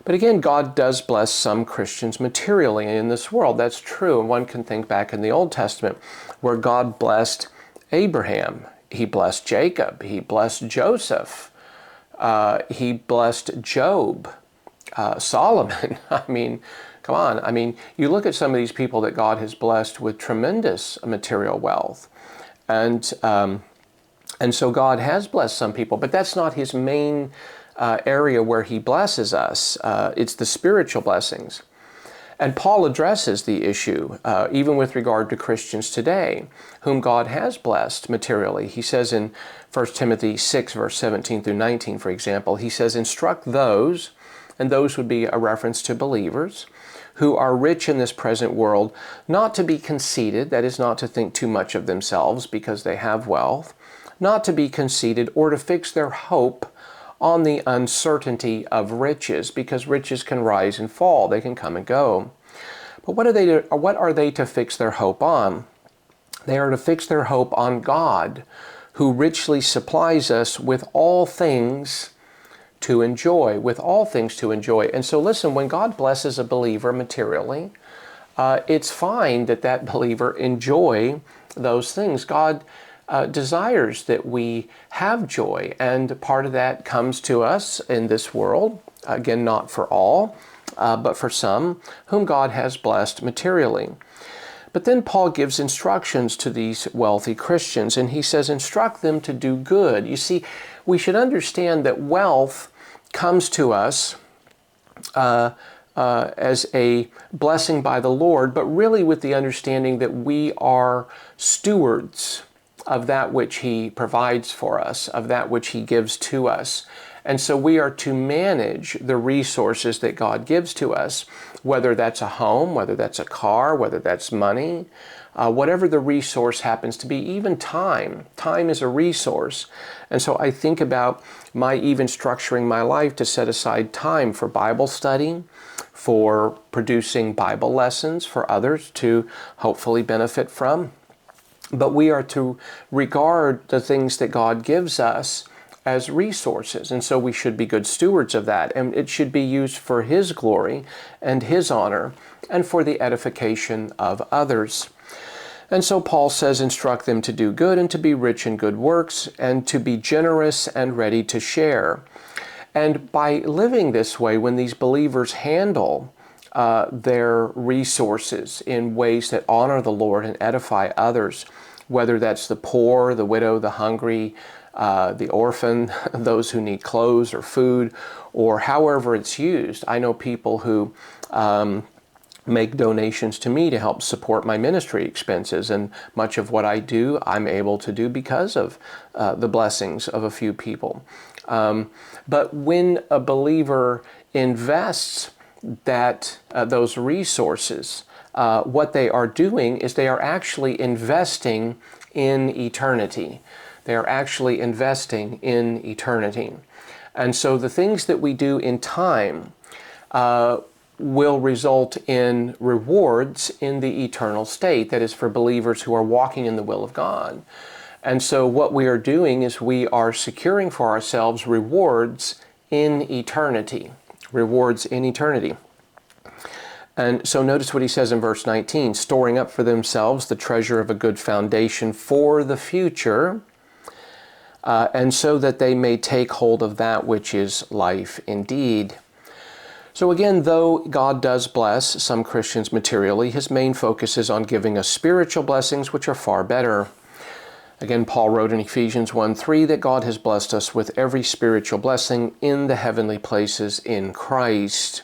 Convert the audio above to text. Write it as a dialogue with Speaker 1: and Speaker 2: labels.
Speaker 1: But again, God does bless some Christians materially in this world. That's true. And one can think back in the Old Testament where God blessed Abraham. He blessed Jacob. He blessed Joseph. He blessed Job, Solomon. I mean, come on. I mean, you look at some of these people that God has blessed with tremendous material wealth. And so God has blessed some people, but that's not his main area where he blesses us. It's the spiritual blessings. And Paul addresses the issue, even with regard to Christians today, whom God has blessed materially. He says in 1 Timothy 6, verse 17 through 19, for example, he says, "Instruct those," and those would be a reference to believers, "who are rich in this present world, not to be conceited," that is, not to think too much of themselves because they have wealth, "not to be conceited or to fix their hope on the uncertainty of riches," because riches can rise and fall, they can come and go. But what are they to fix their hope on? They are to fix their hope on God, who richly supplies us with all things to enjoy, with all things to enjoy. And so listen, when God blesses a believer materially, it's fine that that believer enjoy those things. God desires that we have joy, and part of that comes to us in this world, again, not for all, but for some whom God has blessed materially. But then Paul gives instructions to these wealthy Christians, and he says, instruct them to do good. You see, we should understand that wealth comes to us as a blessing by the Lord, but really with the understanding that we are stewards of that which he provides for us, of that which he gives to us. And so we are to manage the resources that God gives to us, whether that's a home, whether that's a car, whether that's money, whatever the resource happens to be, even time. Time is a resource. And so I think about my even structuring my life to set aside time for Bible study, for producing Bible lessons for others to hopefully benefit from. But we are to regard the things that God gives us as resources, and so we should be good stewards of that, and it should be used for his glory and his honor and for the edification of others. And so Paul says, instruct them to do good and to be rich in good works and to be generous and ready to share. And by living this way, when these believers handle their resources in ways that honor the Lord and edify others, whether that's the poor, the widow, the hungry, the orphan, those who need clothes or food, or however it's used. I know people who make donations to me to help support my ministry expenses, and much of what I do, I'm able to do because of the blessings of a few people. But when a believer invests those resources, what they are doing is they are actually investing in eternity. They are actually investing in eternity. And so the things that we do in time will result in rewards in the eternal state. That is for believers who are walking in the will of God. And so what we are doing is we are securing for ourselves rewards in eternity. Rewards in eternity. And so notice what he says in verse 19, storing up for themselves the treasure of a good foundation for the future, and so that they may take hold of that which is life indeed. So again, though God does bless some Christians materially, his main focus is on giving us spiritual blessings, which are far better. Again, Paul wrote in Ephesians 1:3 that God has blessed us with every spiritual blessing in the heavenly places in Christ.